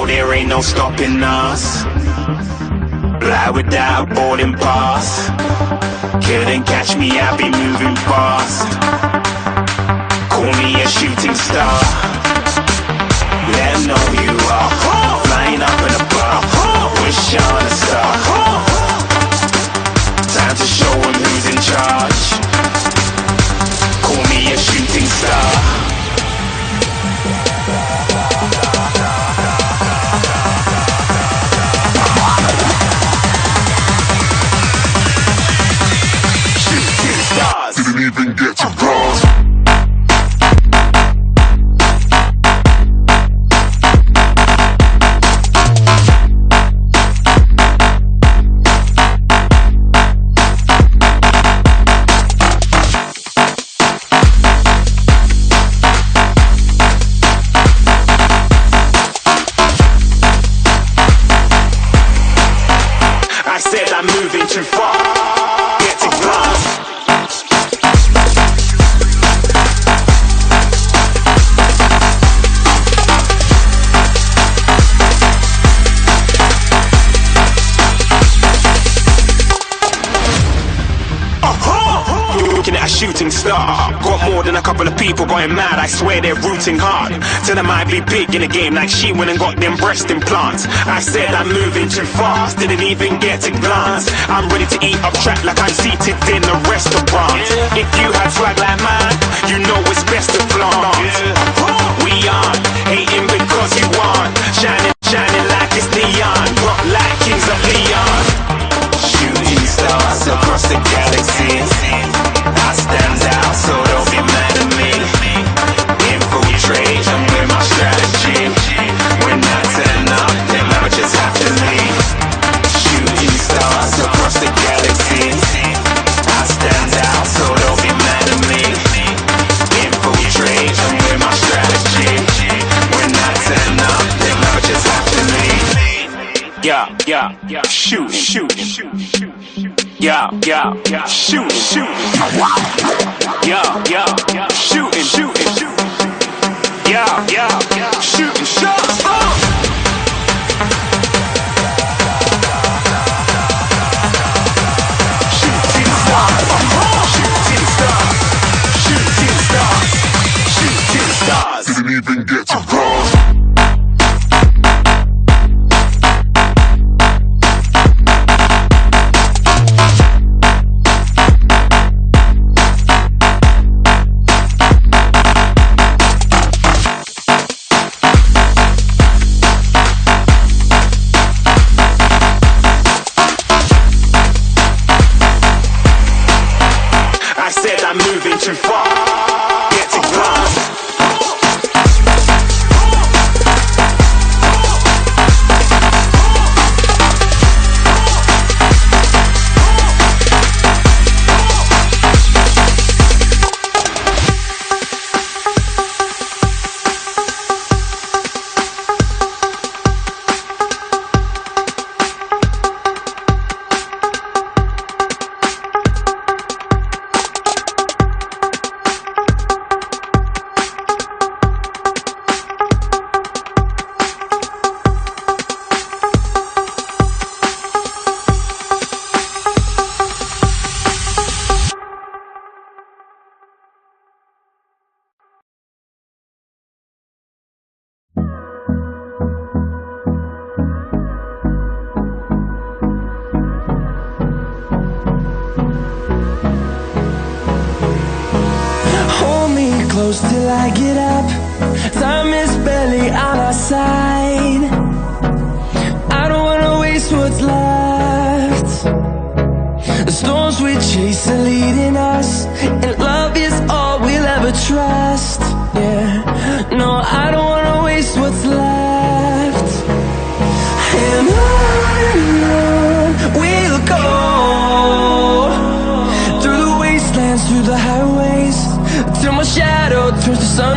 there ain't no stopping us. Fly without boarding pass. Couldn't catch me, I'll be moving fast. Call me a shooting star. Let 'em know you are. Flying up in a bar. Wish on a star. Time to show 'em who's in charge. Call me a shooting star. Shooting stars. Didn't even get to bronze. I said I'm moving too far. Get to glass. Looking at a shooting star. Got more than a couple of people going mad. I swear they're rooting hard. Tell them I be big in the game like she went and got them breast implants. I said I'm moving too fast. Didn't even get to glance. I'm ready to eat up track like I'm seated in a restaurant. If you had swag like mine, you know it's best to flaunt. We aren't hating because you aren't. Shining like it's neon. Rock like kings of Leon. Shooting stars across the galaxy. I stand out, so don't be mad at me. Infiltrate, I'm with my strategy. When I turn up, them amateurs have to leave. Shooting stars across the galaxy. I stand out, so don't be mad at me. Infiltrate, I'm with my strategy. When I turn up, them amateurs have to leave. Yeah, shoot. Yeah, shoot. Yeah, shooting. Yeah, shooting shots. Shooting stars. Didn't even get to bronze. I said I'm moving too far. Get to glass. Close till I get up. Time is barely on our side. I don't wanna waste what's left. The storms we chase are leading us, and love is all we'll ever trust. Yeah, no, I don't wanna waste what's left. And on we'll go, through the wastelands, through the highways, till my shadow turns to sun